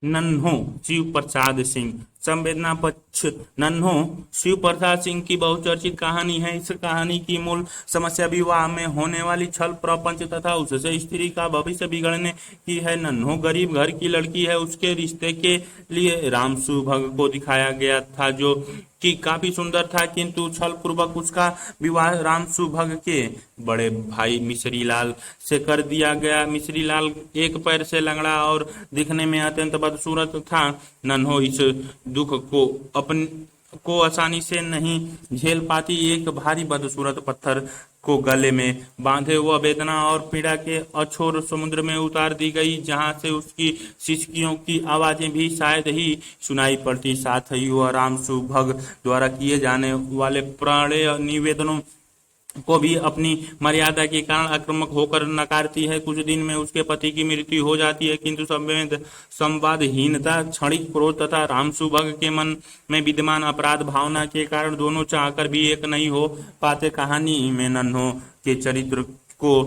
नन्हो शिव प्रसाद सिंह। संवेदना पक्ष। नन्हो शिव प्रसाद सिंह की बहुचर्चित कहानी है। इस कहानी की मूल समस्या विवाह में होने वाली छल प्रपंच तथा उससे स्त्री का भविष्य बिगड़ने की है। नन्हो गरीब घर की लड़की है। उसके रिश्ते के लिए राम सुभग को दिखाया गया था जो कि काफी सुंदर था, किंतु छल पूर्वक उसका विवाह राम सुभग के बड़े भाई मिश्री लाल से कर दिया गया। मिश्री लाल एक पैर से लंगड़ा और दिखने में अत्यंत बदसूरत था। नन्हो इस दुख को आसानी से नहीं झेल पाती। एक भारी बदसूरत पत्थर को गले में बांधे वह वेदना और पीड़ा के अछोर समुद्र में उतार दी गई, जहां से उसकी सिसकियों की आवाजें भी शायद ही सुनाई पड़ती। साथ ही वह राम सुभग द्वारा किए जाने वाले प्रणय निवेदनों को भी अपनी मर्यादा के कारण आक्रामक होकर नकारती है। कुछ दिन में उसके पति की मृत्यु हो जाती है, किंतु संवादहीनता, क्षणिक क्रोध तथा राम सुभग के मन में विद्यमान अपराध भावना के कारण दोनों चाहकर भी एक नहीं हो पाते। कहानी में नन्हो के चरित्र को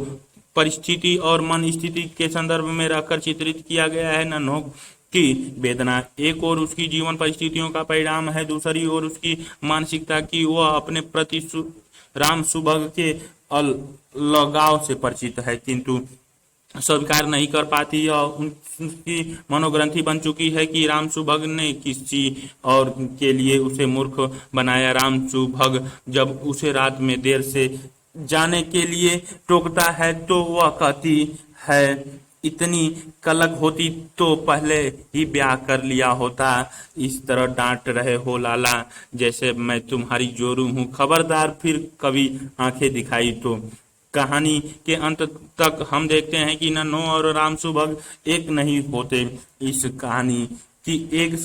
परिस्थिति और मन स्थिति के संदर्भ में रखकर चित्रित किया गया है। नन्हो की वेदना एक और उसकी जीवन परिस्थितियों का परिणाम है, दूसरी ओर उसकी मानसिकता की वह अपने प्रति राम सुभग के अलगाव से परिचित है, किंतु स्वीकार नहीं कर पाती। और उनकी मनोग्रंथि बन चुकी है कि राम सुभग ने किसी और के लिए उसे मूर्ख बनाया। राम सुभग जब उसे रात में देर से जाने के लिए टोकता है तो वह कहती है, इतनी कलक होती तो पहले ही ब्याह कर लिया होता। इस तरह डांट रहे हो लाला जैसे मैं तुम्हारी जोरू हूँ, खबरदार फिर कभी आंखें दिखाई तो। कहानी के अंत तक हम देखते हैं कि नन्हो और राम सुभग एक नहीं होते। इस कहानी की एक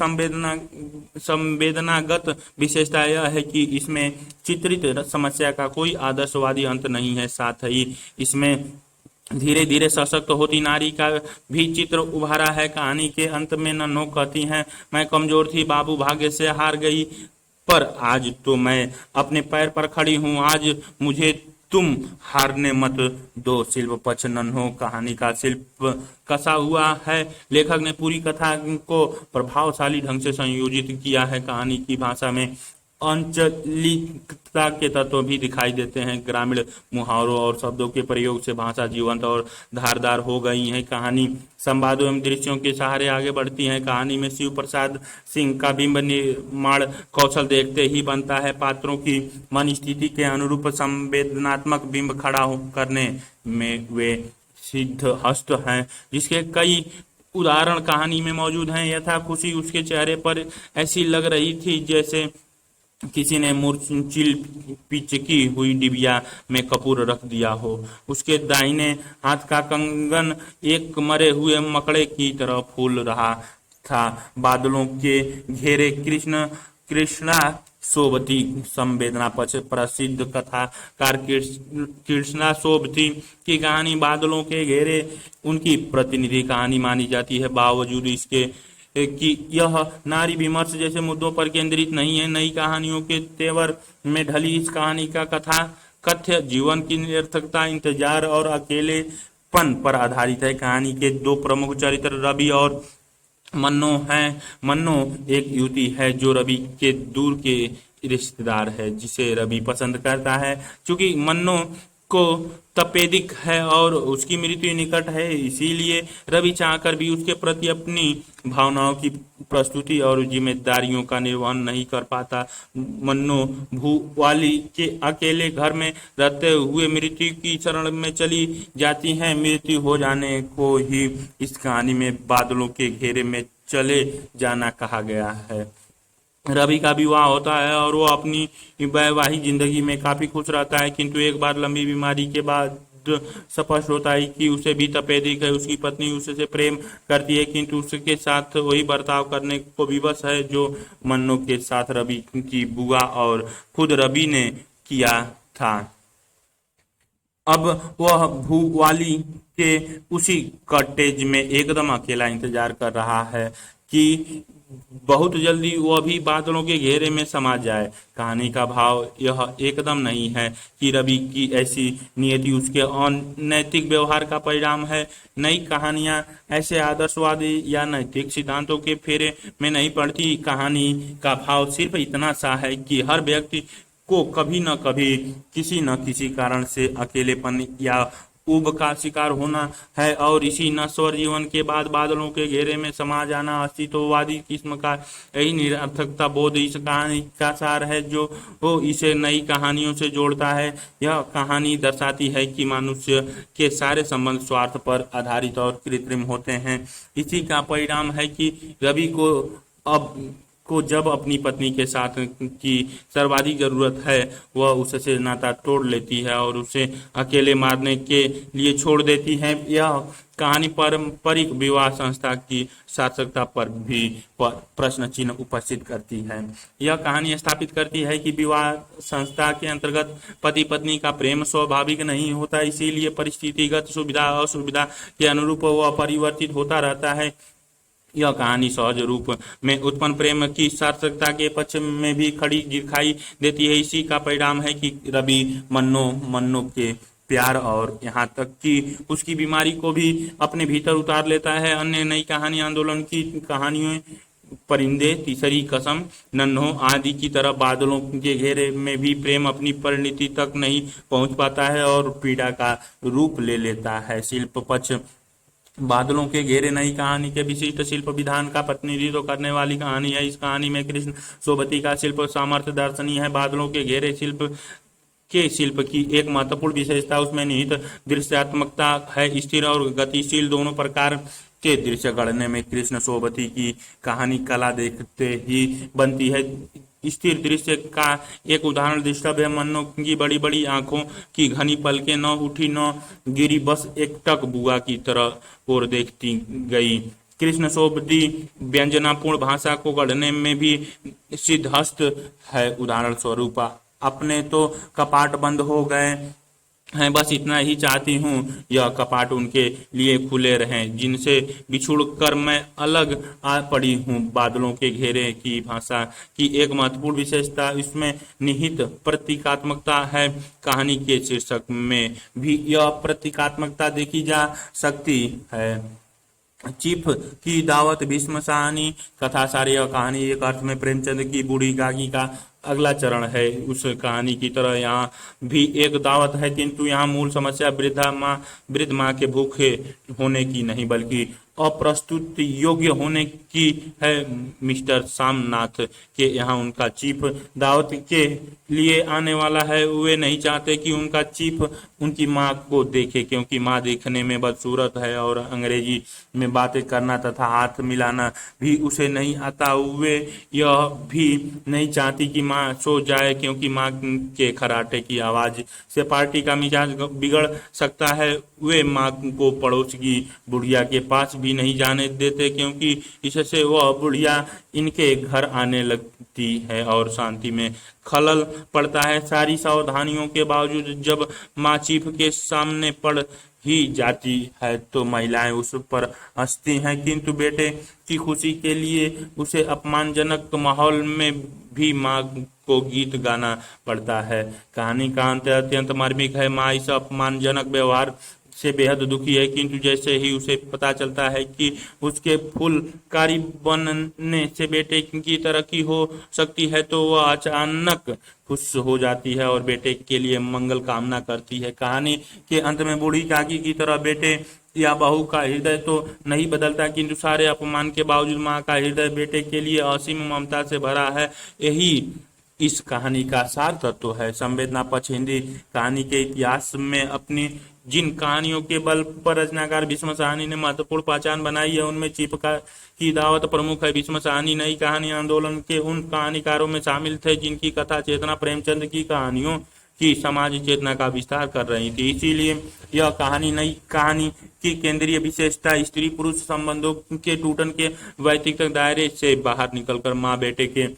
संवेदनागत विशेषता यह है कि इसमें चित्रित समस्या का कोई आदर्शवादी अंत नहीं है। साथ ही इसमें धीरे धीरे सशक्त होती नारी का भी चित्र उभारा है। कहानी के अंत में नन्हो कहती हैं, मैं कमजोर थी, बाबू भाग्य से हार गई, पर आज तो मैं अपने पैर पर खड़ी हूँ। आज मुझे तुम हारने मत दो। शिल्प पक्ष। नन्हो कहानी का शिल्प कसा हुआ है। लेखक ने पूरी कथा को प्रभावशाली ढंग से संयोजित किया है। कहानी की भाषा में अंचलिकता के तत्व भी दिखाई देते हैं। ग्रामीण मुहावरों और शब्दों के प्रयोग से भाषा जीवंत और धारदार हो गई है। कहानी संवादों एवं दृश्यों के सहारे आगे बढ़ती है। कहानी में शिव प्रसाद सिंह का बिंब निर्माण कौशल देखते ही बनता है। पात्रों की मन स्थिति के अनुरूप संवेदनात्मक बिंब खड़ा करने में वे सिद्ध हस्त हैं, जिसके कई उदाहरण कहानी में मौजूद हैं। यथा खुशी उसके चेहरे पर ऐसी लग रही थी जैसे किसी ने मूर्छिल पिचकी हुई डिबिया में कपूर रख दिया हो। उसके दाहिने हाथ का कंगन एक मरे हुए मकड़े की तरह फूल रहा था। बादलों के घेरे कृष्णा सोबती। संवेदना पक्ष। प्रसिद्ध कथाकार कृष्णा सोबती की कहानी बादलों के घेरे उनकी प्रतिनिधि कहानी मानी जाती है। बावजूद इसके कि यह नारी विमर्श जैसे मुद्दों पर केंद्रित नहीं है। नई कहानियों के तेवर में ढली इस कहानी का कथ्य जीवन की निरर्थकता, इंतजार और अकेलेपन पर आधारित है। कहानी के दो प्रमुख चरित्र रवि और मन्नो हैं। मन्नो एक युवती है जो रवि के दूर के रिश्तेदार है, जिसे रवि पसंद करता है। चूंकि मन्नो को तपेदिक है और उसकी मृत्यु निकट है, इसीलिए रवि चाहकर भी उसके प्रति अपनी भावनाओं की प्रस्तुति और जिम्मेदारियों का निर्वहन नहीं कर पाता। मन्नो भूवाली के अकेले घर में रहते हुए मृत्यु की शरण में चली जाती हैं। मृत्यु हो जाने को ही इस कहानी में बादलों के घेरे में चले जाना कहा गया है। रवि का विवाह होता है और वो अपनी वैवाहिक जिंदगी में काफी खुश रहता है, किंतु एक बार लंबी बीमारी के बाद स्पष्ट होता है कि उसे भी तपेदिक है। उसकी पत्नी उससे प्रेम करती है, किंतु उसके साथ वही बर्ताव करने को विवश है जो मन्नो के साथ रवि की बुआ और खुद रवि ने किया था। अब वह भूवाली के उसी कॉटेज में एकदम अकेला इंतजार कर रहा है कि बहुत जल्दी वह भी बादलों के घेरे में समा जाए। कहानी का भाव यह एकदम नहीं है कि रवि की ऐसी नियति उसके अनैतिक व्यवहार का परिणाम है। नई कहानियां ऐसे आदर्शवादी या नैतिक सिद्धांतों के फेरे में नहीं पड़ती। कहानी का भाव सिर्फ इतना सा है कि हर व्यक्ति को कभी न कभी किसी न किसी कारण से अकेलेपन या ऊब का शिकार होना है, और इसी नश्वर जीवन के बाद बादलों के घेरे में समा जाना अस्तित्ववादी किस्म का यही निरर्थकता बोध इस कहानी का सार है जो वो इसे नई कहानियों से जोड़ता है। यह कहानी दर्शाती है कि मनुष्य के सारे संबंध स्वार्थ पर आधारित और कृत्रिम होते हैं। इसी का परिणाम है कि रवि को जब अपनी पत्नी के साथ की सर्वाधिक जरूरत है वह उससे नाता तोड़ लेती है और उसे अकेले मारने के लिए छोड़ देती है। यह कहानी पारंपरिक विवाह संस्था की सार्थकता पर भी प्रश्न चिन्ह उपस्थित करती है। यह कहानी स्थापित करती है कि विवाह संस्था के अंतर्गत पति पत्नी का प्रेम स्वाभाविक नहीं होता, इसीलिए परिस्थितिगत सुविधा असुविधा के अनुरूप वह परिवर्तित होता रहता है। यह कहानी सहज रूप में उत्पन्न प्रेम की सार्थकता के पक्ष में भी खड़ी दिखाई देती है। इसी का परिणाम है कि रवि मन्नो के प्यार और यहाँ तक कि उसकी बीमारी को भी अपने भीतर उतार लेता है। अन्य नई कहानी आंदोलन की कहानियों परिंदे, तीसरी कसम, नन्हो आदि की तरह बादलों के घेरे में भी प्रेम अपनी परिणति तक नहीं पहुंच पाता है और पीड़ा का रूप ले लेता है। शिल्प पक्ष बादलों के घेरे नई कहानी के विशिष्ट शिल्प विधान का प्रतिनिधित्व करने वाली कहानी है। इस कहानी में कृष्ण सोबती का शिल्प सामर्थ्य दर्शनीय है। बादलों के घेरे शिल्प की एक महत्वपूर्ण विशेषता उसमें निहित दृश्यात्मकता है। स्थिर और गतिशील दोनों प्रकार के दृश्य गढ़ने में कृष्ण सोबती की कहानी कला देखते ही बनती है। स्थिर दृश्य का एक उदाहरण दृष्टव्य है। मन्नो की बड़ी बड़ी आंखों की घनी पलकें न उठी न गिरी, बस एकटक बुआ की तरह और देखती गई। कृष्ण सोबती व्यंजनापूर्ण भाषा को गढ़ने में भी सिद्धहस्त है। उदाहरण स्वरूप अपने तो कपाट बंद हो गए हैं, बस इतना ही चाहती हूँ यह कपाट उनके लिए खुले रहें जिनसे बिछुड़ कर मैं अलग आ पड़ी हूँ। बादलों के घेरे की भाषा की एक महत्वपूर्ण विशेषता इसमें निहित प्रतीकात्मकता है। कहानी के शीर्षक में भी यह प्रतीकात्मकता देखी जा सकती है। चीफ की दावत भीष्म साहनी कथा सारी यह कहानी एक अर्थ में प्रेमचंद की बूढ़ी गागी का अगला चरण है। उस कहानी की तरह यहाँ भी एक दावत है, किंतु यहाँ मूल समस्या वृद्ध माँ के भूखे होने की नहीं बल्कि अप्रस्तुत योग्य होने की है। मिस्टर सामनाथ के यहाँ उनका चीफ दावत के लिए आने वाला है। वे नहीं चाहते कि उनका चीफ उनकी माँ को देखे, क्योंकि माँ देखने में बदसूरत है और अंग्रेजी में बातें करना तथा हाथ मिलाना भी उसे नहीं आता। वे यह भी नहीं चाहती कि माँ सो जाए, क्योंकि माँ के खराटे की आवाज से पार्टी का मिजाज बिगड़ सकता है। वे माँ को पड़ोस की बुढ़िया के पास भी नहीं जाने देते, क्योंकि इससे वह बुढ़िया इनके घर आने लगती है और शांति में खलल पड़ता है। सारी सावधानियों के बावजूद जब माँ चीफ के सामने पड़ ही जाती है तो महिलाएं उस पर हंसती हैं, किंतु बेटे की खुशी के लिए उसे अपमानजनक माहौल में भी माँ को गीत गाना पड़ता है। कहानी का अंत अत्यंत मार्मिक है। माँ इस अपमानजनक व्यवहार से बेहद दुखी है, किंतु जैसे ही उसे पता चलता है कि उसके फुलकारी बनने से बेटे की तरक्की हो सकती है तो वह अचानक खुश हो जाती है और बेटे के लिए मंगल कामना करती है। कहानी के अंत में बूढ़ी काकी की तरह बेटे या बहू का हृदय तो नहीं बदलता, किंतु सारे अपमान के बावजूद माँ का हृदय बेटे के लिए असीम ममता से भरा है। यही इस कहानी का सार तत्व है। संवेदना पक्ष हिंदी कहानी के इतिहास में अपनी जिन कहानियों के बल पर रचनाकार भीष्म साहनी ने महत्वपूर्ण पहचान बनाई है उनमें चीफ की दावत प्रमुख है। भीष्म साहनी नई कहानी आंदोलन के उन कहानीकारों में शामिल थे जिनकी कथा चेतना प्रेमचंद की कहानियों की समाज चेतना का विस्तार कर रही थी। इसीलिए यह कहानी नई कहानी की केंद्रीय विशेषता स्त्री पुरुष संबंधों के टूटन के व्यक्तिगत दायरे से बाहर निकलकर माँ बेटे के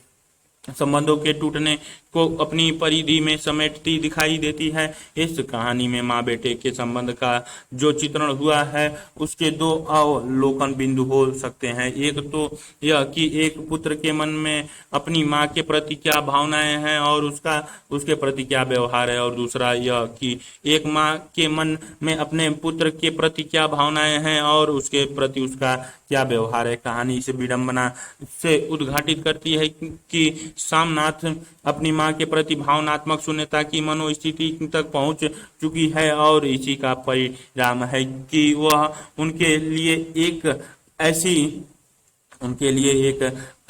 संबंधों के टूटने को अपनी परिधि में समेटती दिखाई देती है। इस कहानी में माँ बेटे के संबंध का जो चित्रण हुआ है उसके दो अवलोकन बिंदु हो सकते हैं। एक तो यह कि एक पुत्र के मन में अपनी माँ के प्रति क्या भावनाएं हैं और उसके प्रति क्या व्यवहार है, और दूसरा यह कि एक माँ के मन में अपने पुत्र के प्रति क्या भावनाएं हैं और उसके प्रति उसका क्या व्यवहार है। कहानी इस विडंबना से उद्घाटित करती है कि सामनाथ अपनी माँ के प्रति भावनात्मक शून्यता की मनोस्थिति तक पहुंच चुकी है, और इसी का परिणाम है कि वह ऐसी उनके लिए एक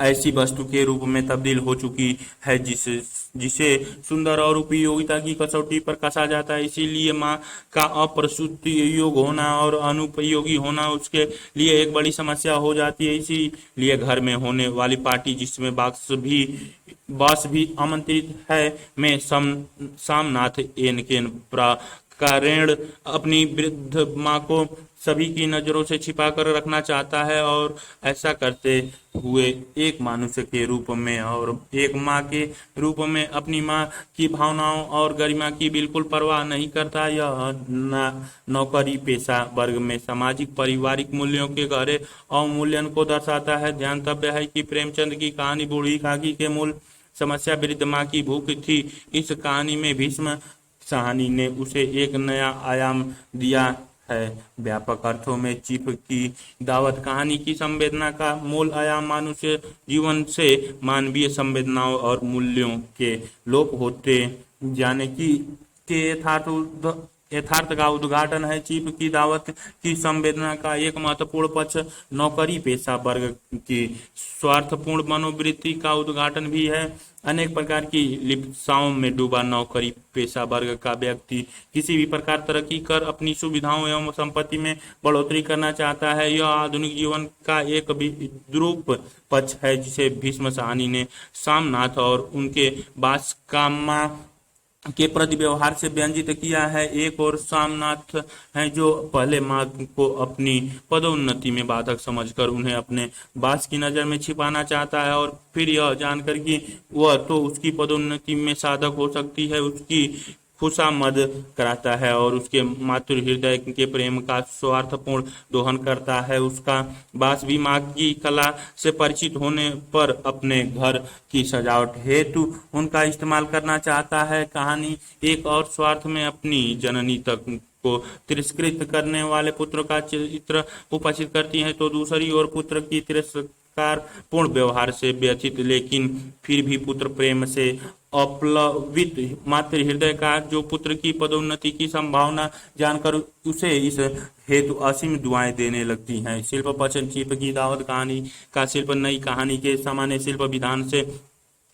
ऐसी वस्तु के रूप में तब्दील हो चुकी है जिसे सुंदर और उपयोगिता की कसौटी पर कसा जाता है। इसीलिए माँ का अप्रस्तुत योग होना और अनुपयोगी होना उसके लिए एक बड़ी समस्या हो जाती है। इसीलिए घर में होने वाली पार्टी जिसमें बॉस भी आमंत्रित है में सामनाथ एनकेन प्रकारेण अपनी वृद्ध माँ को सभी की नजरों से छिपा कर रखना चाहता है, और ऐसा करते हुए एक मनुष्य के रूप में और एक माँ के रूप में अपनी माँ की भावनाओं और गरिमा की बिल्कुल परवाह नहीं करता। यह नौकरी पेशा वर्ग में सामाजिक पारिवारिक मूल्यों के गहरे अवमूल्यन को दर्शाता है। ध्यातव्य है कि प्रेमचंद की कहानी बूढ़ी काकी के मूल समस्या वृद्ध माँ की भूख थी। इस कहानी में भीष्म साहनी ने उसे एक नया आयाम दिया है। व्यापक अर्थों में चीफ की दावत कहानी की संवेदना का मूल आयाम मनुष्य जीवन से मानवीय संवेदनाओं और मूल्यों के लोप होते जाने के यथार्थ का उद्घाटन है। चीफ की दावत की संवेदना का एक महत्वपूर्ण पक्ष नौकरी पेशा वर्ग की स्वार्थपूर्ण मनोवृत्ति का उद्घाटन भी है। अनेक प्रकार की लिप्साओं में डूबा नौकरी पेशा वर्ग का व्यक्ति किसी भी प्रकार तरक्की कर अपनी सुविधाओं एवं संपत्ति में बढ़ोतरी करना चाहता है। यह आधुनिक जीवन का एक विद्रूप पक्ष है जिसे भीष्म साहनी ने सामनाथ और उनके बासकामा के प्रति व्यवहार से व्यंजित किया है। एक और सामनाथ है जो पहले माँ को अपनी पदोन्नति में बाधक समझकर उन्हें अपने बास की नजर में छिपाना चाहता है, और फिर यह जानकर कि वह तो उसकी पदोन्नति में साधक हो सकती है उसकी खुशामद कराता है और उसके मातृ हृदय के प्रेम का स्वार्थपूर्ण दोहन करता है। उसका बास भी माँ की कला से परिचित होने पर अपने घर की सजावट हेतु उनका इस्तेमाल करना चाहता है। कहानी एक और स्वार्थ में अपनी जननी तक को तिरस्कृत करने वाले पुत्र का चित्र उपस्थित करती है, तो दूसरी ओर पुत्र की तिरस्कार पूर्ण व्यवहार से व्यथित लेकिन फिर भी पुत्र प्रेम से अप्लवित मातृ हृदय का जो पुत्र की पदोन्नति की संभावना जानकर उसे इस हेतु असीम दुआएं देने लगती हैं। शिल्प पचन चीप की दावत कहानी का शिल्प नई कहानी के सामान्य शिल्प विधान से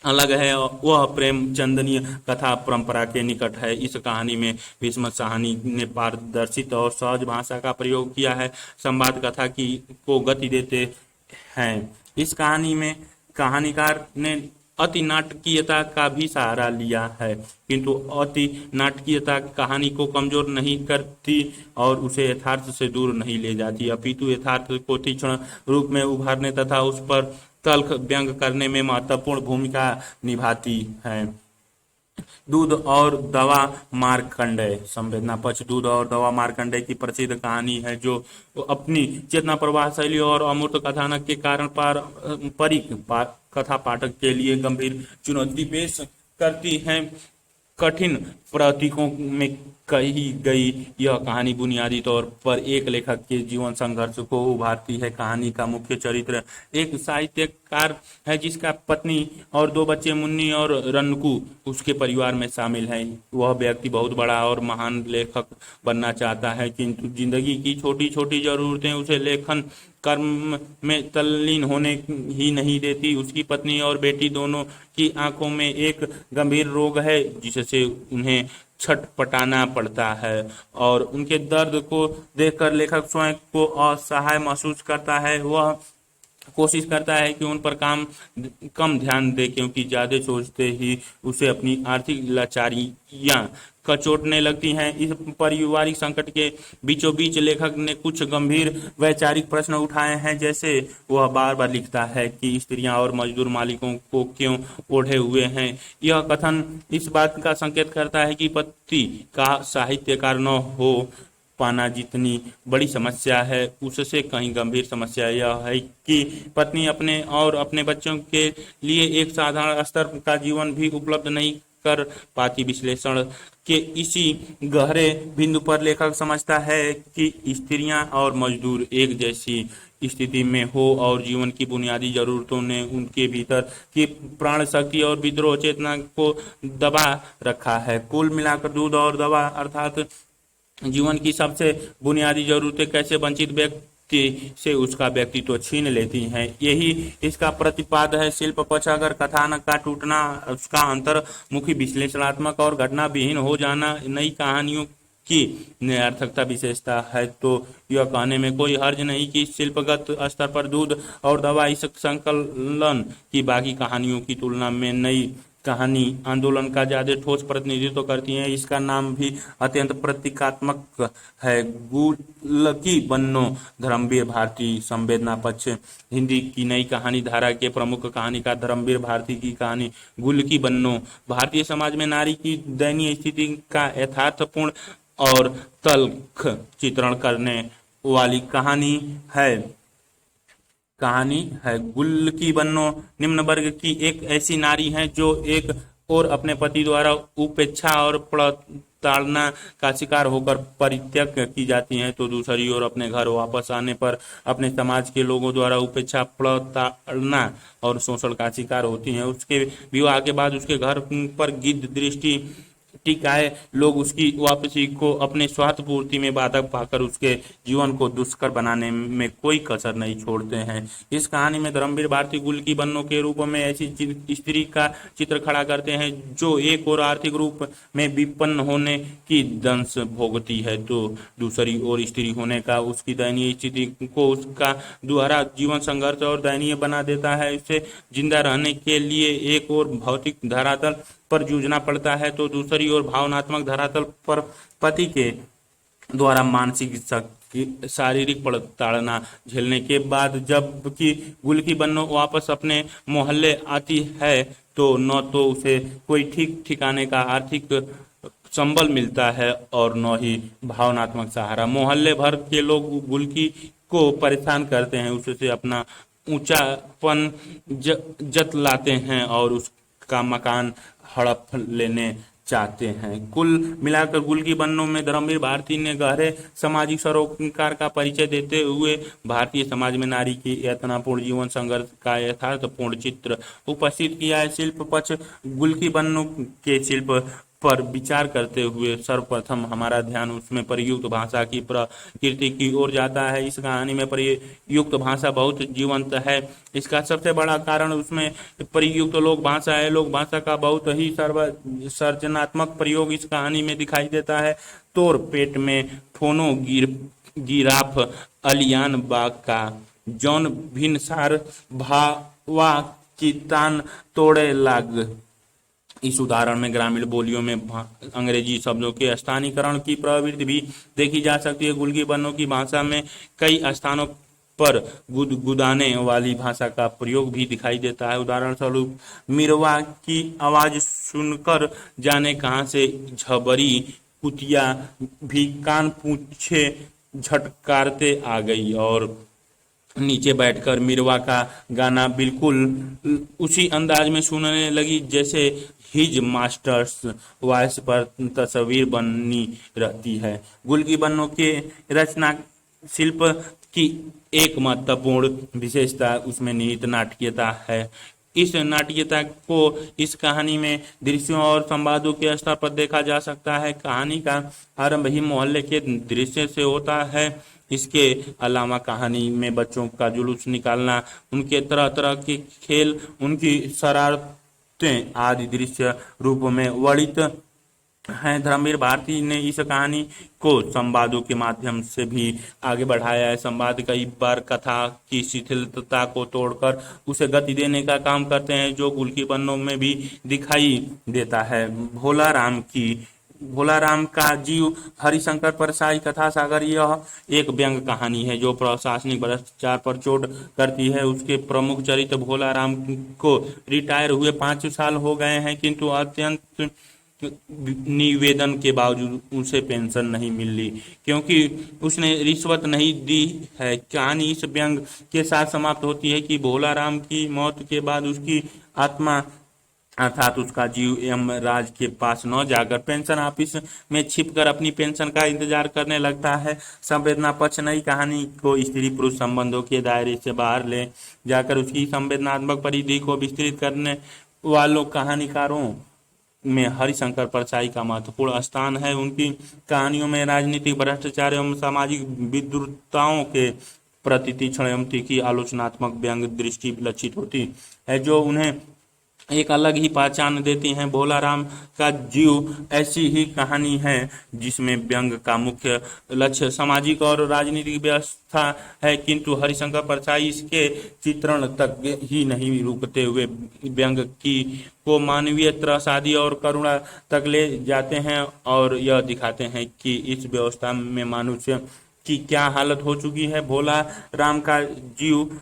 अलग है। वह प्रेमचंदनीय कथा परंपरा के निकट है। इस कहानी में भीष्म साहनी ने पारदर्शित और सहज भाषा का प्रयोग किया है। संवाद कथा की को गति देते हैं। इस कहानी में कहानीकार ने अति नाटकीयता का भी सहारा लिया है, किंतु अति नाटकीयता कहानी को कमजोर नहीं करती और उसे यथार्थ से दूर नहीं ले जाती, अपितु यथार्थ को तीक्ष्ण रूप में उभारने तथा उस पर तल्ख व्यंग करने में महत्वपूर्ण भूमिका निभाती है। दूध और दवा मार्कंडेय संवेदना पक्ष दूध और दवा मार्कंडेय की प्रसिद्ध कहानी है जो अपनी चेतना प्रवाह शैली और अमूर्त कथानक के कारण पारंपरिक कथा पाठक के लिए गंभीर चुनौती पेश करती है। कठिन प्रतीकों में कही गई यह कहानी बुनियादी तौर पर एक लेखक के जीवन संघर्ष को उभारती है। कहानी का मुख्य चरित्र एक साहित्यकार है जिसका पत्नी और 2 बच्चे मुन्नी और रन्नकू उसके परिवार में शामिल हैं। वह व्यक्ति बहुत बड़ा और महान लेखक बनना चाहता है, किंतु जिंदगी की छोटी छोटी जरूरतें उसे लेखन कर्म में तल्लीन होने ही नहीं देती। उसकी पत्नी और बेटी दोनों की आंखों में एक गंभीर रोग है जिससे उन्हें छटपटाना पड़ता है और उनके दर्द को देखकर लेखक स्वयं को असहाय महसूस करता है। वह कोशिश करता है कि उन पर कम ध्यान दे, क्योंकि ज्यादा सोचते ही उसे अपनी आर्थिक लाचारियां कचोटने लगती हैं। इस पारिवारिक संकट के बीचों बीच लेखक ने कुछ गंभीर वैचारिक प्रश्न उठाए हैं। जैसे वह बार बार लिखता है कि स्त्रियां और मजदूर मालिकों को क्यों ओढ़े हुए हैं। यह कथन इस बात का संकेत करता है कि पति का साहित्यकार न हो पाना जितनी बड़ी समस्या है, उससे कहीं गंभीर समस्या यह है कि पत्नी अपने और अपने बच्चों के लिए एक साधारण स्तर का जीवन भी उपलब्ध नहीं कर पाती। विश्लेषण के इसी गहरे बिंदु पर लेखक समझता है कि स्त्रियां और मजदूर एक जैसी स्थिति में हो और जीवन की बुनियादी जरूरतों ने उनके भीतर की प्राण शक्ति और विद्रोह चेतना को दबा रखा है। कुल मिलाकर दूध और दवा अर्थात जीवन की सबसे बुनियादी जरूरतें कैसे वंचित व्यक्ति से उसका व्यक्तित्व छीन लेती हैं, यही इसका प्रतिपाद है। शिल्प पक्ष अगर कथानक का टूटना, उसका अंतर्मुखी विश्लेषणात्मक और घटना विहीन हो जाना नई कहानियों की निरर्थकता विशेषता है, तो यह कहने में कोई हर्ज नहीं कि शिल्पगत स्तर पर दूध और दवा इस संकलन की बाकी कहानियों की तुलना में नई कहानी आंदोलन का ज्यादा ठोस प्रतिनिधित्व करती है। इसका नाम भी अत्यंत प्रतीकात्मक है, गुलकी बन्नो। धर्मवीर भारती संवेदना पक्ष हिंदी की नई कहानी धारा के प्रमुख कहानीकार धर्मवीर भारती की कहानी गुलकी बन्नो भारतीय समाज में नारी की दयनीय स्थिति का यथार्थपूर्ण और तल्ख चित्रण करने वाली कहानी है। गुल्लकी बन्नो निम्न वर्ग की एक ऐसी नारी है जो एक और अपने पति द्वारा उपेक्षा और प्रताड़ना का शिकार होकर परित्यक्त की जाती हैं, तो दूसरी ओर अपने घर वापस आने पर अपने समाज के लोगों द्वारा उपेक्षा, प्रताड़ना और शोषण का शिकार होती हैं। उसके विवाह के बाद उसके घर पर गिद्ध दृष्टि टिकाए लोग उसकी वापसी को अपने स्वार्थ पूर्ति में बाधक पाकर उसके जीवन को दुष्कर बनाने में कोई कसर नहीं छोड़ते हैं। इस कहानी में धर्मवीर भारती गुलकी बन्नो के रूप में ऐसी स्त्री का चित्र खड़ा करते हैं जो एक और आर्थिक रूप में विपन्न होने की दंश भोगती है, तो दूसरी ओर स्त्री होने का उसकी दयनीय स्थिति को उसका दोहरा जीवन संघर्ष और दयनीय बना देता है। उसे जिंदा रहने के लिए एक और भौतिक धरातल पर जूझना पड़ता है, तो दूसरी ओर भावनात्मक धरातल पर पति के द्वारा मानसिक शारीरिक प्रताड़ना झेलने के बाद जबकि गुलकी बन्नो वापस अपने मोहल्ले आती है, तो न तो उसे कोई ठीक ठिकाने का आर्थिक संबल मिलता है और न ही भावनात्मक सहारा। मोहल्ले भर के लोग गुलकी को परेशान करते हैं, उससे अपना ऊंचापन जतलाते हैं और उसका मकान हड़प लेने चाहते हैं। कुल मिलाकर गुलकी बन्नो में धर्मवीर भारती ने गहरे सामाजिक सरोकार का परिचय देते हुए भारतीय समाज में नारी की यातनापूर्ण जीवन संघर्ष का यथार्थपूर्ण चित्र उपस्थित किया है। शिल्प पक्ष गुलकी बन्नो के शिल्प पर विचार करते हुए सर्वप्रथम हमारा ध्यान उसमें प्रयुक्त भाषा की प्रकृति की ओर जाता है। इस कहानी में प्रयुक्त भाषा बहुत जीवंत है। इसका सबसे बड़ा कारण उसमें प्रयुक्त लोक भाषा है। लोक भाषा का बहुत ही सर्जनात्मक प्रयोग इस कहानी में दिखाई देता है। तोर पेट में फोनो गिराफ अलियान बाग का जौन भिनसार भावा की तान तोड़े लाग। इस उदाहरण में ग्रामीण बोलियों में अंग्रेजी शब्दों के स्थानीकरण की प्रवृत्ति भी देखी जा सकती है। गुलकी बन्नो की भाषा में कई स्थानों पर गुदगुदाने वाली भाषा का प्रयोग भी दिखाई देता है। उदाहरण स्वरूप, मिरवा की आवाज सुनकर जाने कहां से झबरी कुतिया भी कान पूछे झटकारते आ गई और नीचे बैठकर मिरवा का गाना बिल्कुल उसी अंदाज में सुनने लगी जैसे हिज मास्टर्स वॉइस पर तस्वीर बनी रहती है। गुलकी बन्नो के रचना शिल्प की एक महत्वपूर्ण विशेषता उसमें निहित नाटकीयता है। इस नाटकीयता को इस कहानी में दृश्यों और संवादों के स्तर पर देखा जा सकता है। कहानी का आरंभ ही मोहल्ले के दृश्य से होता है। इसके अलावा कहानी में बच्चों का जुलूस निकालना, उनके तरह तरह के खेल, उनकी शरारतें आदि दृश्य रूप में वर्णित हैं। धर्मवीर भारती ने इस कहानी को संवादों के माध्यम से भी आगे बढ़ाया है। संवाद कई बार कथा की शिथिलता को तोड़कर उसे गति देने का काम करते हैं, जो गुल की पन्नों में भी दिखाई देता है। भोला राम का जीव हरिशंकर परसाई कथा सागर यह एक व्यंग कहानी है जो प्रशासनिक भ्रष्टाचार पर चोट करती है। उसके प्रमुख चरित्र भोला राम को रिटायर हुए 5 साल हो गए हैं, किंतु अत्यंत निवेदन के बावजूद उसे पेंशन नहीं मिली, क्योंकि उसने रिश्वत नहीं दी है। कहानी इस व्यंग के साथ समाप्त होती है कि भोला राम की मौत के बाद उसकी आत्मा अर्थात उसका जीव यमराज के पास न जाकर पेंशन ऑफिस में छिपकर अपनी पेंशन का इंतजार करने लगता है। संवेदना पक्ष नई कहानी को स्त्री पुरुष संबंधों के दायरे से बाहर ले जाकर उसकी संवेदनात्मक परिधि को विस्तृत करने वालों कहानीकारों में हरिशंकर परसाई का महत्वपूर्ण स्थान है। उनकी कहानियों में राजनीतिक भ्रष्टाचार एवं सामाजिक विद्रुताओं के प्रति तीक्ष्ण एवं तीखी आलोचनात्मक व्यंग दृष्टि लक्षित होती है, जो उन्हें एक अलग ही पहचान देती हैं। भोला राम का जीव ऐसी ही कहानी है जिसमें व्यंग का मुख्य लक्ष्य सामाजिक और राजनीतिक व्यवस्था है, किंतु हरिशंकर परसाई इसके चित्रण तक ही नहीं रुकते हुए व्यंग की को मानवीय त्रसादी और करुणा तक ले जाते हैं और यह दिखाते हैं कि इस व्यवस्था में मनुष्य की क्या हालत हो चुकी है। भोला राम का जीव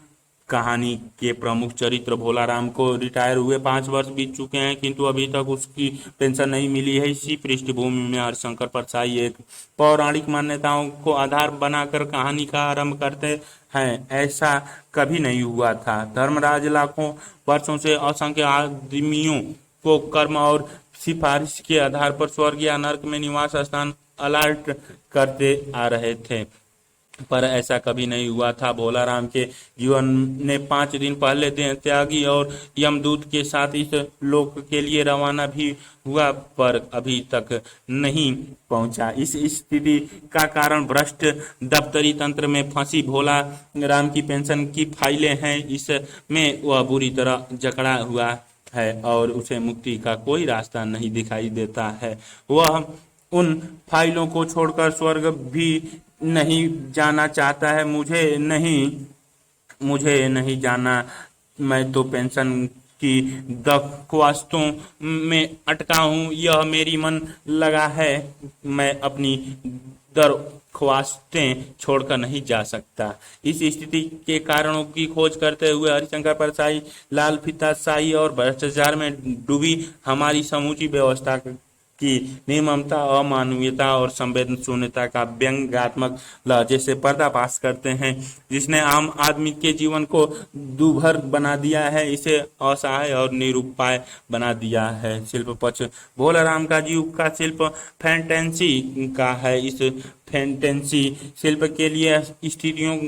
कहानी के प्रमुख चरित्र भोला राम को रिटायर हुए 5 वर्ष बीत चुके हैं, किंतु अभी तक उसकी पेंशन नहीं मिली है। इसी पृष्ठभूमि में हरिशंकर परसाई एक पौराणिक मान्यताओं को आधार बनाकर कहानी का आरंभ करते हैं। ऐसा कभी नहीं हुआ था। धर्मराज लाखों वर्षों से असंख्य आदमियों को कर्म और सिफारिश के आधार पर स्वर्ग या नर्क में निवास स्थान अलॉट करते आ रहे थे, पर ऐसा कभी नहीं हुआ था। भोला राम के जीवन ने 5 दिन पहले देह त्यागी और यमदूत के साथ इस लोक के लिए रवाना भी हुआ, पर अभी तक नहीं पहुंचा। इस स्थिति का कारण भ्रष्ट दफ्तरी तंत्र में फंसी भोला राम की पेंशन की फाइलें हैं। इसमें वह बुरी तरह जकड़ा हुआ है और उसे मुक्ति का कोई रास्ता नहीं दिखाई देता है। वह उन फाइलों को छोड़कर स्वर्ग भी नहीं जाना चाहता है। मुझे नहीं जाना, मैं तो पेंशन की दरख्वास्तों में अटका हूँ। यह मेरी मन लगा है, मैं अपनी दरख्वास्तें छोड़कर नहीं जा सकता। इस स्थिति के कारणों की खोज करते हुए हरिशंकर परसाई लाल फीताशाही और भ्रष्टाचार में डूबी हमारी समूची व्यवस्था की निर्ममता, अमानवीयता और संवेदन शून्यता का व्यंग्यात्मक लहजे से पर्दाफाश करते हैं, जिसने आम आदमी के जीवन को दूभर बना दिया है, इसे असहाय और निरुपाय बना दिया है। शिल्प पक्ष भोला राम का जीव का शिल्प फैंटेसी का है। इस फैंटेसी शिल्प के लिए स्थितियों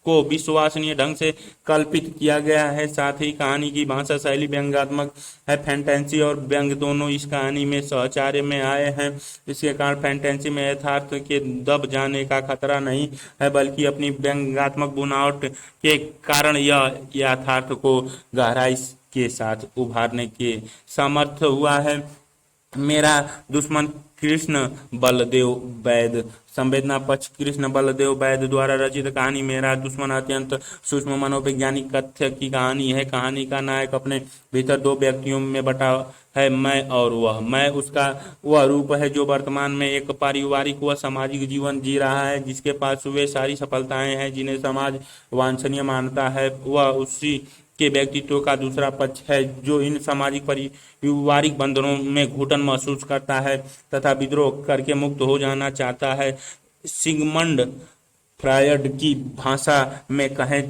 को विश्वसनीय ढंग से कल्पित किया गया है। साथ ही कहानी की भाषा शैली व्यंग्यात्मक है। फैंटेसी और व्यंग दोनों इस कहानी में सहचार्य में आए हैं। इसके कारण फैंटेसी में यथार्थ के दब जाने का खतरा नहीं है, बल्कि अपनी व्यंग्यात्मक बुनावट के कारण यह यथार्थ को गहराई के साथ उभारने के समर्थ हुआ है। मेरा दुश्मन कृष्ण बलदेव वैद संवेदना पक्ष कृष्ण बलदेव वैद द्वारा रचित कहानी मेरा दुश्मन अत्यंत सूक्ष्म मनोवैज्ञानिक तथ्य की कहानी है। कहानी का नायक अपने भीतर 2 व्यक्तियों में बटा है, मैं और वह। मैं उसका वह रूप है जो वर्तमान में एक पारिवारिक व सामाजिक जीवन जी रहा है, जिसके पास वे सारी सफलताएं हैं जिन्हें समाज वांछनीय मानता है। वह उसी के व्यक्तित्व का दूसरा पक्ष है जो इन सामाजिक पारिवारिक बंधनों में घुटन महसूस करता है तथा विद्रोह करके मुक्त हो जाना चाहता है। सिगमंड फ्रायड की भाषा में कहें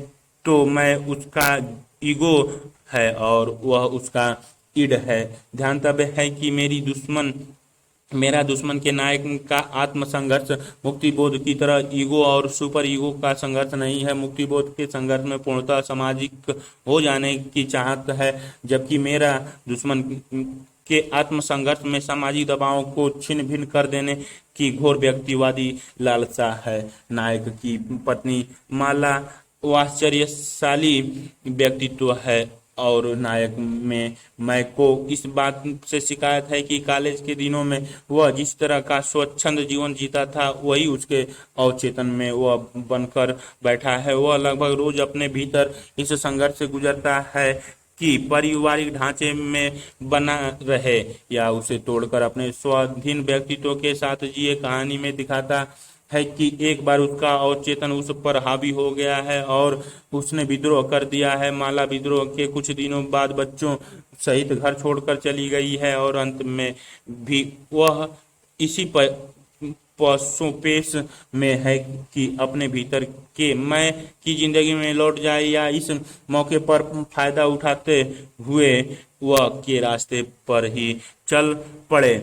तो मैं उसका ईगो है और वह उसका इड है। ध्यातव्य है कि मेरा दुश्मन के नायक का आत्मसंघर्ष मुक्तिबोध की तरह ईगो और सुपर ईगो का संघर्ष नहीं है। मुक्तिबोध के संघर्ष में पूर्णतः सामाजिक हो जाने की चाहत है, जबकि मेरा दुश्मन के आत्मसंघर्ष में सामाजिक दबावों को छिन्न भिन्न कर देने की घोर व्यक्तिवादी लालसा है। नायक की पत्नी माला आश्चर्यशाली व्यक्तित्व है और नायक में मैं को इस बात से शिकायत है कि कॉलेज के दिनों में वह जिस तरह का स्वच्छंद जीवन जीता था वही उसके अवचेतन में वह बनकर बैठा है। वह लगभग रोज अपने भीतर इस संघर्ष से गुजरता है कि पारिवारिक ढांचे में बना रहे या उसे तोड़कर अपने स्वाधीन व्यक्तित्व के साथ जिए। कहानी में दिखाता है कि एक बार उसका अवचेतन उस पर हावी हो गया है और उसने विद्रोह कर दिया है। माला विद्रोह के कुछ दिनों बाद बच्चों सहित घर छोड़कर चली गई है और अंत में भी वह इसी पशुपेश में है कि अपने भीतर के मैं की जिंदगी में लौट जाए या इस मौके पर फायदा उठाते हुए वह के रास्ते पर ही चल पड़े।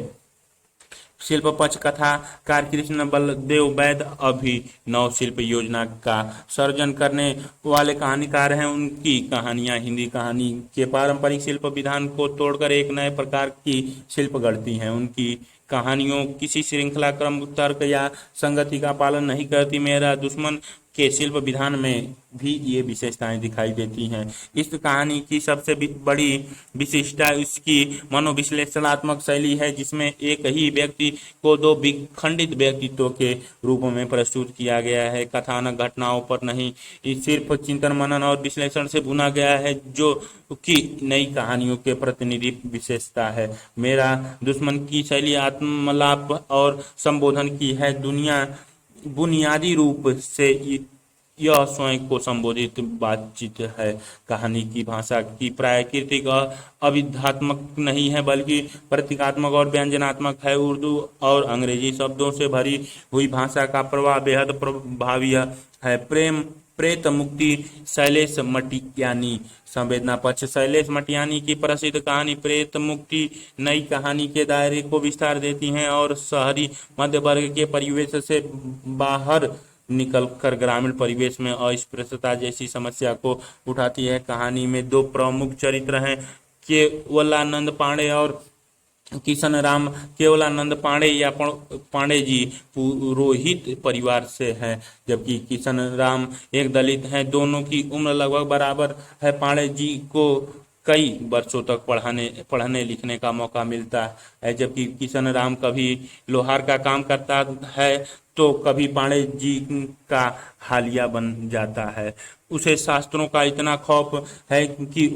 शिल्प पक्ष कथाकार कृष्ण बलदेव वैद्य अभिनव शिल्प योजना का सर्जन करने वाले कहानीकार हैं। उनकी कहानियां हिंदी कहानी के पारंपरिक शिल्प विधान को तोड़कर एक नए प्रकार की शिल्प गढ़ती हैं। उनकी कहानियों किसी श्रृंखला क्रम तर्क या संगति का पालन नहीं करती। मेरा दुश्मन के शिल्प विधान में भी ये विशेषताएं दिखाई देती हैं। इस कहानी की सबसे बड़ी विशिष्टता इसकी मनोविश्लेषणात्मक शैली है, जिसमें एक ही व्यक्ति को दो विखंडित व्यक्तित्वों के रूप में प्रस्तुत किया गया है। कथानक घटनाओं पर नहीं, सिर्फ चिंतन मनन और विश्लेषण से बुना गया है, जो कि नई कहानियों के प्रतिनिधि विशेषता है। मेरा दुश्मन की शैली आत्मलाप और संबोधन की है। दुनिया बुनियादी रूप से यह स्वयं को संबोधित बातचीत है। कहानी की भाषा की प्राकृतिक और अभिधात्मक नहीं है, बल्कि प्रतीकात्मक और व्यंजनात्मक है। उर्दू और अंग्रेजी शब्दों से भरी हुई भाषा का प्रवाह बेहद प्रभावी है। प्रेम प्रेत मुक्ति शैलेश मटियानी। संवेदना पक्ष शैलेश मटियानी की प्रसिद्ध कहानी प्रेत मुक्ति नई कहानी के दायरे को विस्तार देती हैं और शहरी मध्य वर्ग के परिवेश से बाहर निकलकर ग्रामीण परिवेश में अस्पृश्यता जैसी समस्या को उठाती है। कहानी में दो प्रमुख चरित्र हैं, केवलानंद पांडे और किशन राम। केवलानंद पांडे या पांडे जी पुरोहित परिवार से हैं, जबकि किशन राम एक दलित हैं। दोनों की उम्र लगभग बराबर है। पांडे जी को कई वर्षों तक पढ़ने लिखने का मौका मिलता है, जबकि किशन राम कभी लोहार का काम करता है तो कभी पांडे जी का हालिया बन जाता है। उसे शास्त्रों का इतना खौफ है कि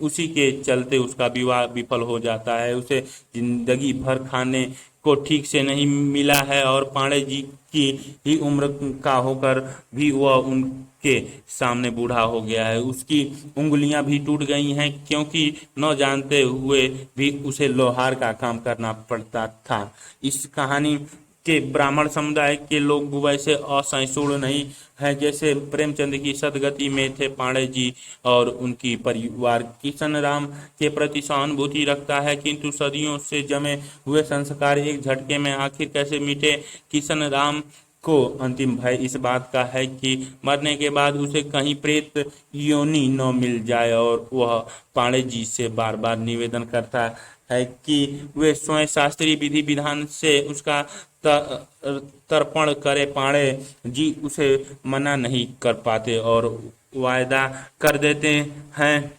उसी के चलते उसका विवाह विफल हो जाता है। उसे जिंदगी भर खाने को ठीक से नहीं मिला है और पांडे जी की ही उम्र का होकर भी वह उनके सामने बूढ़ा हो गया है। उसकी उंगलियां भी टूट गई हैं, क्योंकि न जानते हुए भी उसे लोहार का काम करना पड़ता था। इस कहानी के ब्राह्मण समुदाय के लोग वैसे असहिष्णु नहीं है जैसे प्रेमचंद की सदगति में थे। पांडे जी और उनकी परिवार किशन राम के प्रति सहानुभूति रखता है, किंतु सदियों से जमे हुए संस्कार एक झटके में आखिर कैसे मिटे। किशन राम को अंतिम भय इस बात का है कि मरने के बाद उसे कहीं प्रेत योनि न मिल जाए और वह पांडे जी से बार बार निवेदन करता है कि वे स्वयं शास्त्रीय विधि विधान से उसका तर्पण करे। पांडे जी उसे मना नहीं कर पाते और वायदा कर देते हैं।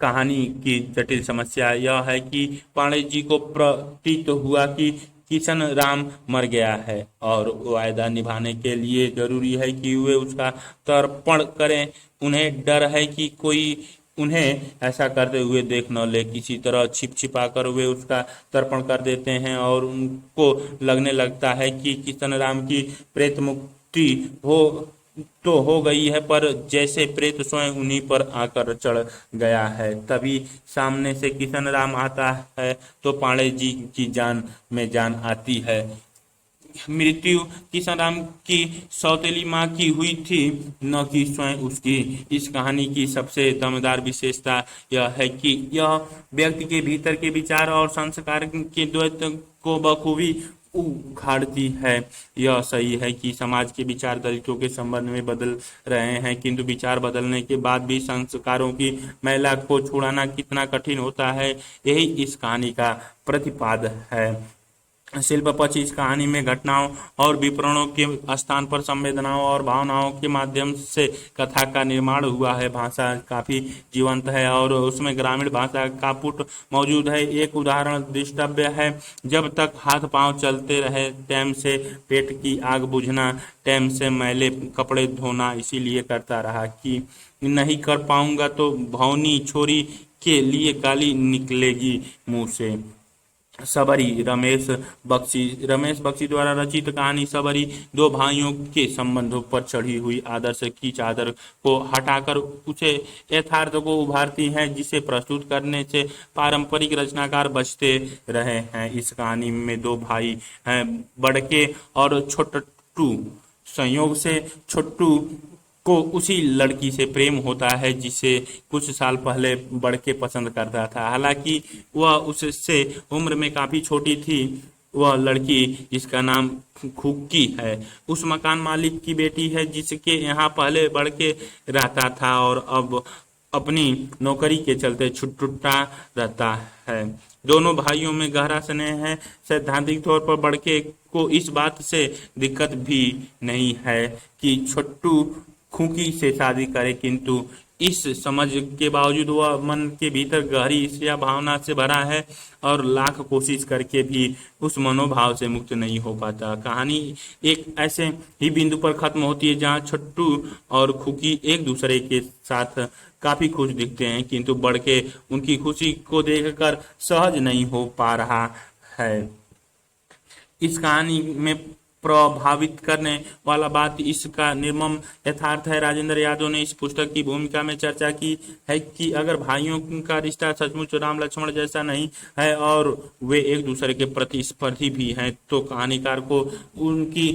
कहानी की जटिल समस्या यह है कि पांडे जी को प्रतीत हुआ कि किशन राम मर गया है और वायदा निभाने के लिए जरूरी है कि वे उसका तर्पण करें। उन्हें डर है कि कोई उन्हें ऐसा करते हुए देख न ले। किसी तरह छिप छिपा कर वे उसका तर्पण कर देते हैं और उनको लगने लगता है कि किशन राम की प्रेत मुक्ति हो गई है, पर जैसे प्रेत स्वयं उन्हीं पर आकर चढ़ गया है। तभी सामने से किशन राम आता है तो पांडे जी की जान में जान आती है। मृत्यु किशन राम की सौतेली माँ की हुई थी, न कि स्वयं उसकी। इस कहानी की सबसे दमदार विशेषता यह है कि यह व्यक्ति के भीतर के विचार और संस्कार के द्वैत को बखूबी उघाड़ती है। यह सही है कि समाज के विचार दलितों के संबंध में बदल रहे हैं, किंतु विचार बदलने के बाद भी संस्कारों की मैला को छुड़ाना कितना कठिन होता है, यही इस कहानी का प्रतिपाद है। शिल्प पक्ष इस कहानी में घटनाओं और विवरणों के स्थान पर संवेदनाओं और भावनाओं के माध्यम से कथा का निर्माण हुआ है। भाषा काफी जीवंत है और उसमें ग्रामीण भाषा का पुट मौजूद है। एक उदाहरण दृष्टव्य है, जब तक हाथ पांव चलते रहे, टाइम से पेट की आग बुझना, टाइम से मैले कपड़े धोना, इसीलिए करता रहा कि नहीं कर पाऊंगा तो भौनी छोरी के लिए गाली निकलेगी मुंह से। सबरी रमेश बख्शी द्वारा रचित कहानी सबरी दो भाइयों के संबंधों पर चढ़ी हुई आदर्श की चादर को हटाकर उसे यथार्थ को उभारती है, जिसे प्रस्तुत करने से पारंपरिक रचनाकार बचते रहे हैं। इस कहानी में दो भाई हैं, बड़के और छोटू। संयोग से छोटू को उसी लड़की से प्रेम होता है जिसे कुछ साल पहले बड़के पसंद करता था। हालांकि वह उससे उम्र में काफी छोटी थी। वह लड़की, जिसका नाम खुक्की है, उस मकान मालिक की बेटी है जिसके यहाँ पहले बड़के रहता था और अब अपनी नौकरी के चलते छुट्टा रहता है। दोनों भाइयों में गहरा स्नेह है। सैद्धांतिक तौर पर बड़के को इस बात से दिक्कत भी नहीं है कि छोटू खुकी से शादी करे, किंतु इस समझ के बावजूद वह मन के भीतर गहरी ईर्ष्या भावना से भरा है और लाख कोशिश करके भी उस मनोभाव से मुक्त नहीं हो पाता। कहानी एक ऐसे ही बिंदु पर खत्म होती है जहां छोटू और खुकी एक दूसरे के साथ काफी खुश दिखते हैं, किंतु बड़के उनकी खुशी को देखकर सहज नहीं हो पा रहा है। इस कहानी में प्रभावित करने वाला बात इसका निर्मम यथार्थ है। राजेंद्र यादव ने इस पुस्तक की भूमिका में चर्चा की है कि अगर भाइयों का रिश्ता सचमुच राम लक्ष्मण जैसा नहीं है और वे एक दूसरे के प्रतिस्पर्धी भी हैं, तो कहानीकार को उनकी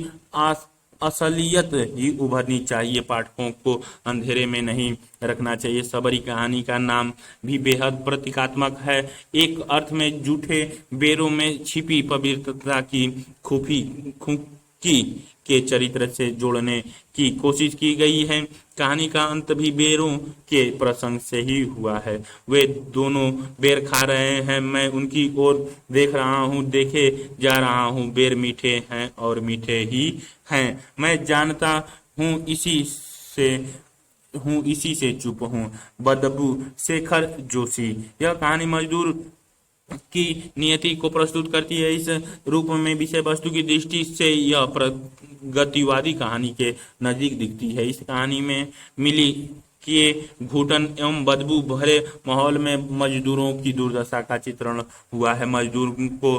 असलियत ही उभरनी चाहिए। पाठकों को अंधेरे में नहीं रखना चाहिए। सबरी कहानी का नाम भी बेहद प्रतीकात्मक है। एक अर्थ में झूठे बेरों में छिपी पवित्रता की खुकी के चरित्र से जोड़ने की कोशिश की गई है। कहानी का अंत भी बेरों के प्रसंग से ही हुआ है। वे दोनों बेर खा रहे हैं, मैं उनकी ओर देख रहा हूँ, देखे जा रहा हूँ। बेर मीठे हैं और मीठे ही हैं, मैं जानता हूँ, इसी से चुप हूँ। बदबू शेखर जोशी। यह कहानी मजदूर की नियति को प्रस्तुत करती है। इस रूप में विषय वस्तु की दृष्टि से यह प्रगतिवादी कहानी के नजदीक दिखती है। इस कहानी में मिली के घुटन एवं बदबू भरे माहौल में मजदूरों की दुर्दशा का चित्रण हुआ है। मजदूर को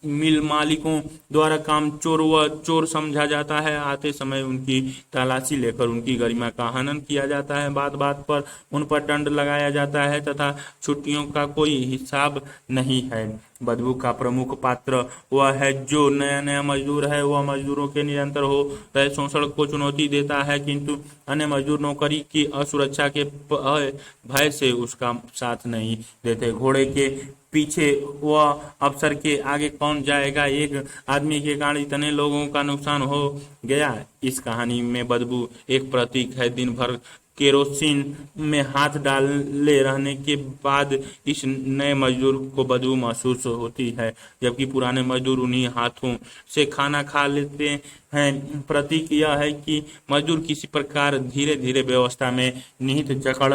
मिल मालिकों द्वारा काम चोर व चोर समझा जाता है। आते समय उनकी तलाशी लेकर उनकी गरिमा का हनन किया जाता है। बात बात पर उन पर दंड लगाया जाता है तथा छुट्टियों का कोई हिसाब नहीं है। बदबू का प्रमुख पात्र वह है जो नया नया मजदूर है। वह मजदूरों के निरंतर हो रहे शोषण को चुनौती देता है, किंतु अन्य मजदूर नौकरी की असुरक्षा के भय से उसका साथ नहीं देते। घोड़े के पीछे वह अफसर के आगे कौन जाएगा, एक आदमी के कारण इतने लोगों का नुकसान हो गया। इस कहानी में बदबू एक प्रतीक है। दिन भर केरोसिन में हाथ डाले रहने के बाद इस नए मजदूर को बदबू महसूस होती है, जबकि पुराने मजदूर उन्हीं हाथों से खाना खा लेते हैं। प्रतीक यह है कि मजदूर किसी प्रकार धीरे धीरे व्यवस्था में निहित जकड़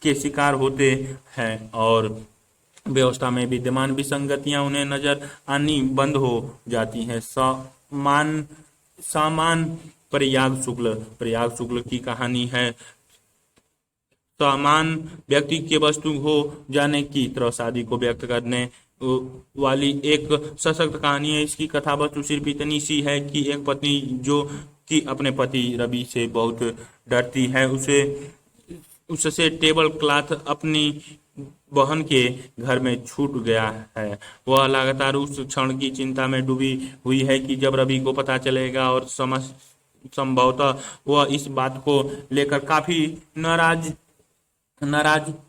के शिकार होते हैं और व्यवस्था में विद्यमान विसंगतियां उन्हें नजर आनी बंद हो जाती हैं। सामान प्रयाग शुक्ल की कहानी है। सामान व्यक्ति के वस्तु हो जाने की त्रसादी को व्यक्त करने वाली एक सशक्त कहानी है। इसकी कथा वस्तु सिर्फ इतनी सी है कि एक पत्नी जो कि अपने पति रवि से बहुत डरती है, उससे टेबल क्लॉथ अपनी बहन के घर में छूट गया है। वह लगातार उस क्षण की चिंता में डूबी हुई है कि जब रवि को पता चलेगा और संभवतः वह इस बात को लेकर काफी नाराज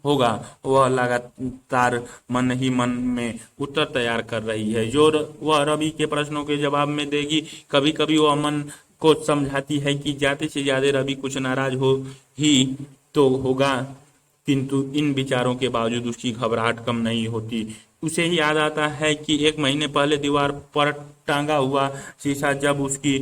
होगा। वह लगातार मन ही मन में उत्तर तैयार कर रही है जो वह रवि के प्रश्नों के जवाब में देगी। कभी कभी वह मन को समझाती है कि ज्यादा से ज्यादा रवि कुछ नाराज हो ही तो होगा, किंतु इन विचारों के बावजूद उसकी घबराहट कम नहीं होती। उसे ही याद आता है कि 1 महीने पहले दीवार पर टांगा हुआ शीशा जब उसकी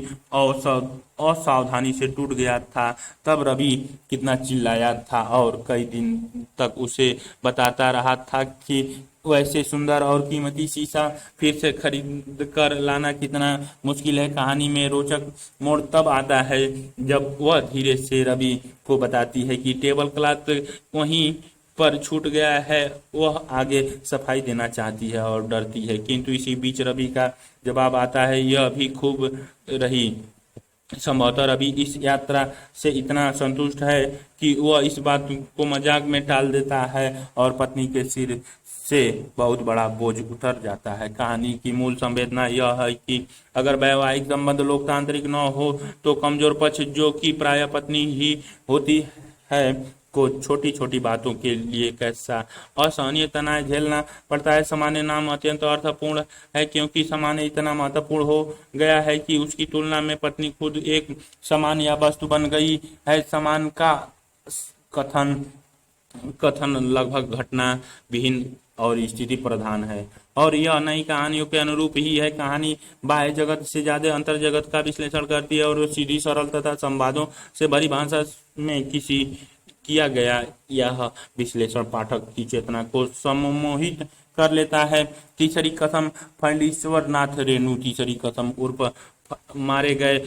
असावधानी से टूट गया था, तब रवि कितना चिल्लाया था और कई दिन तक उसे बताता रहा था कि वैसे सुंदर और कीमती शीशा फिर से खरीद कर लाना कितना मुश्किल है। कहानी में रोचक मोड़ तब आता है जब वह धीरे से रवि को बताती है कि टेबल क्लॉथ वहीं पर छूट गया है। वह आगे सफाई देना चाहती है और डरती है, किंतु इसी बीच रवि का जवाब आता है, यह भी खूब रही। संभवतः रवि इस यात्रा से इतना संतुष्ट है कि वह इस बात को मजाक में टाल देता है और पत्नी के सिर से बहुत बड़ा बोझ उतर जाता है। कहानी की मूल संवेदना यह है कि अगर वैवाहिक संबंध लोकतांत्रिक न हो तो कमजोर पक्ष, जो कि प्राय पत्नी ही होती है, को छोटी छोटी बातों के लिए कैसा असहनीय तनाव झेलना पड़ता है। सामान्य नाम अत्यंत अर्थपूर्ण है, क्योंकि सामान्य इतना महत्वपूर्ण हो गया है कि उसकी तुलना में पत्नी खुद एक समान या वस्तु बन गई है। समान का कथन कथन लगभग घटना विहीन और स्थिति प्रधान है, और यह नई कहानियों के अनुरूप ही है। कहानी बाह्य जगत से ज्यादा अंतर जगत का विश्लेषण करती है और सीधी सरल तथा संवादों से भरी भाषा में किया गया यह विश्लेषण पाठक की चेतना को सम्मोहित कर लेता है। तीसरी कसम फणीश्वर नाथ रेणु। तीसरी कसम उर्फ मारे गए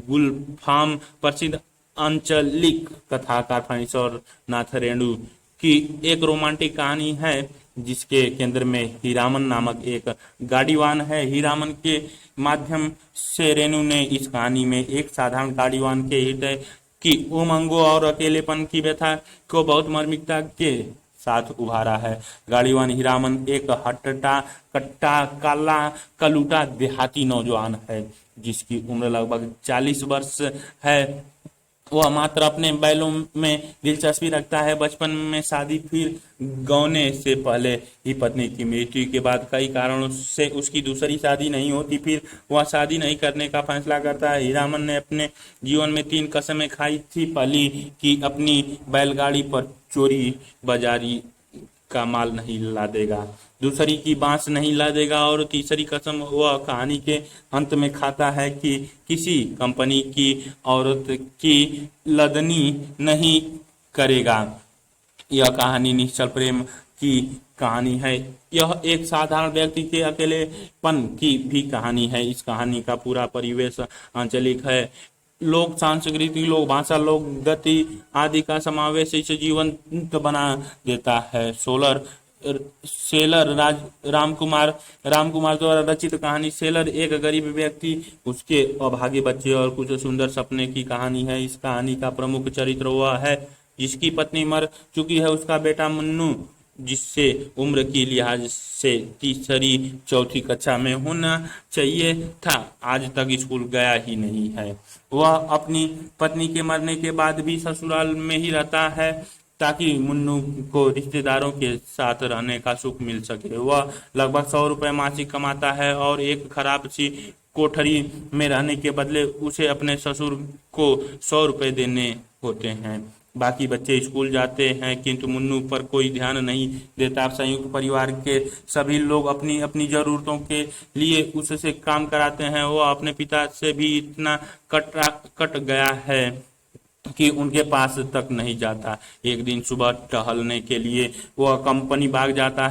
गुलफाम प्रसिद्ध आंचलिक कथाकार फणीश्वर नाथ रेणु की एक रोमांटिक कहानी है, जिसके केंद्र में हीरामन नामक एक गाड़ीवान है। हीरामन के माध्यम से रेणु ने इस कहानी में एक साधारण गाड़ीवान के हृदय की उमंगों और अकेलेपन की व्यथा को बहुत मार्मिकता के साथ उभारा है। गाड़ीवान हीरामन एक हट्टा कट्टा काला कलूटा देहाती नौजवान है, जिसकी उम्र लगभग 40 वर्ष है। वह मात्र अपने बैलों में दिलचस्पी रखता है। बचपन में शादी, फिर गौने से पहले ही पत्नी की मृत्यु के बाद कई कारणों से उसकी दूसरी शादी नहीं होती, फिर वह शादी नहीं करने का फैसला करता है। हीरामन ने अपने जीवन में 3 कस्में खाई थी। पहली कि अपनी बैलगाड़ी पर चोरी बाजारी का माल नहीं ला देगा, दूसरी की बांस नहीं ला देगा, और तीसरी कसम वह कहानी के अंत में खाता है कि किसी कंपनी की औरत की लदनी नहीं करेगा। यह कहानी निश्चल प्रेम की कहानी है। यह एक साधारण व्यक्ति के अकेलेपन की भी कहानी है। इस कहानी का पूरा परिवेश आंचलिक है। लोक संस्कृति, लोक भाषा, लोक गति आदि का समावेश इसे जीवंत बना देता है। सेलर रामकुमार द्वारा रचित कहानी सेलर एक गरीब व्यक्ति, उसके अभागे बच्चे और कुछ सुंदर सपने की कहानी है। इस कहानी का प्रमुख चरित्र वह है जिसकी पत्नी मर चुकी है। उसका बेटा मुन्नू, जिससे उम्र की लिहाज से तीसरी चौथी कक्षा में होना चाहिए था, आज तक स्कूल गया ही नहीं है। वह अपनी पत्नी के मरने के बाद भी ससुराल में ही रहता है, ताकि मुन्नू को रिश्तेदारों के साथ रहने का सुख मिल सके। वह लगभग 100 रुपए मासिक कमाता है और एक खराब सी कोठरी में रहने के बदले उसे अपने ससुर को 100 रुपए देने होते हैं। बाकी बच्चे स्कूल जाते हैं, किंतु मुन्नू पर कोई ध्यान नहीं देता। संयुक्त परिवार के सभी लोग अपनी अपनी जरूरतों के लिए उससे काम कराते हैं। वह अपने पिता से भी इतना कट गया है कि उनके पास तक नहीं जाता। एक दिन सुबह टहलने के लिए वह कंपनी बाग जाता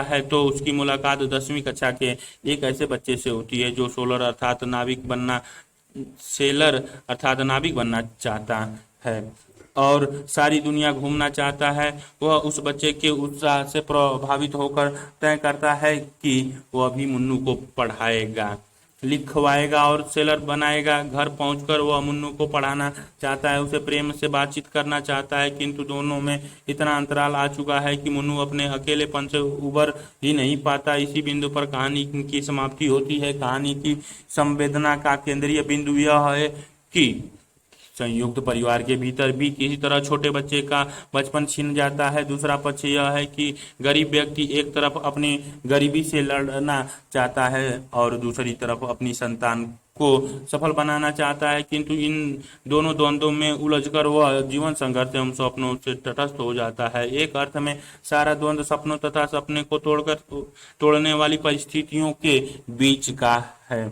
है तो उसकी मुलाकात 10वीं कक्षा के एक ऐसे बच्चे से होती है जो सेलर अर्थात नाविक बनना चाहता है और सारी दुनिया घूमना चाहता है। वह उस बच्चे के उत्साह से प्रभावित होकर तय करता है कि वह भी मुन्नू को पढ़ाएगा, लिखवाएगा और सेलर बनाएगा। घर पहुंचकर वह मुन्नू को पढ़ाना चाहता है, उसे प्रेम से बातचीत करना चाहता है, किंतु दोनों में इतना अंतराल आ चुका है कि मुन्नू अपने अकेलेपन से उबर ही नहीं पाता। इसी बिंदु पर कहानी की समाप्ति होती है। कहानी की संवेदना का केंद्रीय बिंदु यह है कि संयुक्त परिवार के भीतर भी किसी तरह छोटे बच्चे का बचपन छिन जाता है। दूसरा पक्ष यह है कि गरीब व्यक्ति एक तरफ अपनी गरीबी से लड़ना चाहता है और दूसरी तरफ अपनी संतान को सफल बनाना चाहता है, किंतु इन दोनों द्वंद्वों में उलझकर वह जीवन संघर्ष एवं सपनों से तटस्थ हो जाता है। एक अर्थ में सारा द्वंद्व सपनों तथा सपने को तोड़ने वाली परिस्थितियों के बीच का है।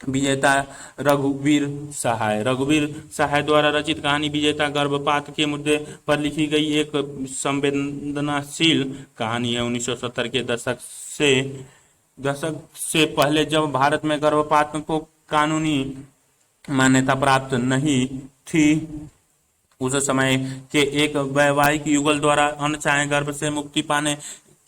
विजेता रघुवीर सहाय द्वारा रचित कहानी विजेता गर्भपात के मुद्दे पर लिखी गई एक संवेदनशील कहानी है। 1970 के दशक से पहले जब भारत में गर्भपात को कानूनी मान्यता प्राप्त नहीं थी, उस समय के एक वैवाहिक युगल द्वारा अनचाहे गर्भ से मुक्ति पाने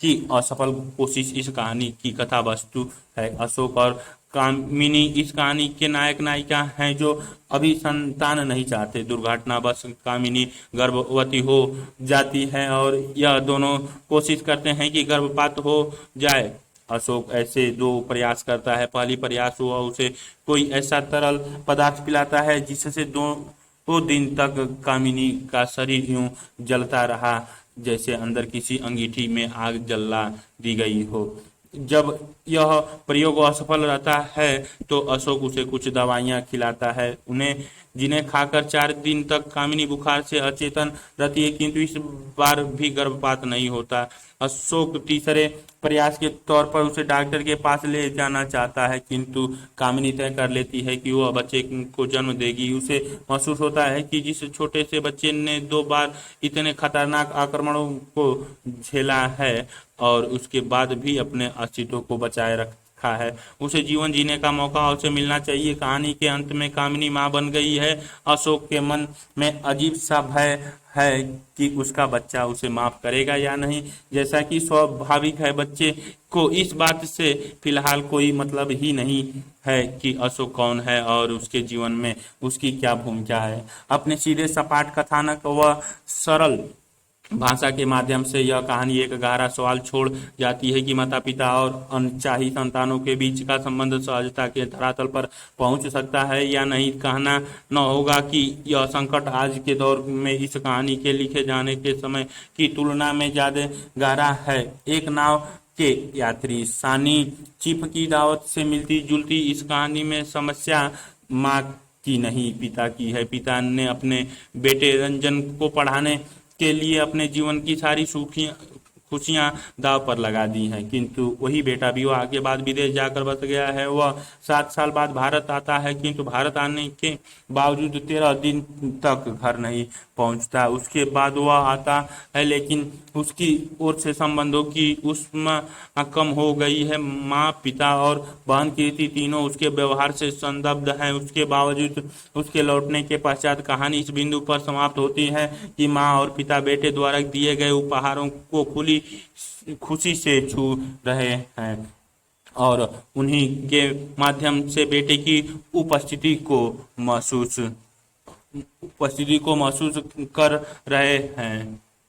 की असफल कोशिश इस कहानी की कथा वस्तु है। अशोक और कामिनी इस कहानी के नायक नायिका हैं जो अभी संतान नहीं चाहते। दुर्घटनावश कामिनी गर्भवती हो जाती है और यह दोनों कोशिश करते हैं कि गर्भपात हो जाए। अशोक ऐसे दो प्रयास करता है। पहली प्रयास हुआ उसे कोई ऐसा तरल पदार्थ पिलाता है जिससे दो दिन तक कामिनी का शरीर यूं जलता रहा जैसे अंदर किसी अंगीठी में आग जला दी गई हो। जब यह प्रयोग असफल रहता है तो अशोक उसे कुछ दवाइयां खिलाता है, जिन्हें खाकर 4 दिन तक कामिनी बुखार से अचेतन रहती है, किंतु इस बार भी गर्भपात नहीं होता। अशोक तीसरे प्रयास के तौर पर उसे डॉक्टर के पास ले जाना चाहता है, किंतु कामिनी तय कर लेती है कि वह बच्चे को जन्म देगी। उसे महसूस होता है कि जिस छोटे से बच्चे ने 2 बार इतने खतरनाक आक्रमणों को झेला है और उसके बाद भी अपने अस्तित्व को बचाए रखा है, उसे जीवन जीने का मौका उसे मिलना चाहिए। कहानी के अंत में कामिनी मां बन गई है। अशोक के मन में अजीब सा भय है कि उसका बच्चा उसे माफ करेगा या नहीं। जैसा कि स्वाभाविक है, बच्चे को इस बात से फिलहाल कोई मतलब ही नहीं है कि अशोक कौन है और उसके जीवन में उसकी क्या भूमिका है। अपने सीधे सपाट कथानक व सरल भाषा के माध्यम से यह कहानी एक गहरा सवाल छोड़ जाती है कि माता पिता और अनचाही संतानों के बीच का संबंध सहजता के धरातल पर पहुंच सकता है या नहीं। कहना न होगा कि यह संकट आज के दौर में इस कहानी के लिखे जाने के समय की तुलना में ज्यादा गहरा है। एक नाव के यात्री सानी चिप की दावत से मिलती जुलती इस कहानी में समस्या माँ की नहीं, पिता की है। पिता ने अपने बेटे रंजन को पढ़ाने के लिए अपने जीवन की सारी खुशियां दाव पर लगा दी हैं, किंतु वही बेटा विवाह के बाद विदेश जाकर बस गया है। वह 7 साल बाद भारत आता है, किंतु भारत आने के बावजूद 13 दिन तक घर नहीं पहुंचता। उसके बाद वह आता है, लेकिन उसकी ओर से संबंधों की ऊष्मा कम हो गई है। माँ, पिता और बहन कीर्ति तीनों उसके व्यवहार से संदिग्ध हैं। उसके बावजूद उसके लौटने के पश्चात कहानी इस बिंदु पर समाप्त होती है कि माँ और पिता बेटे द्वारा दिए गए उपहारों को खुली खुशी से छू रहे हैं और उन्हीं के माध्यम से बेटे की उपस्थिति को महसूस कर रहे हैं।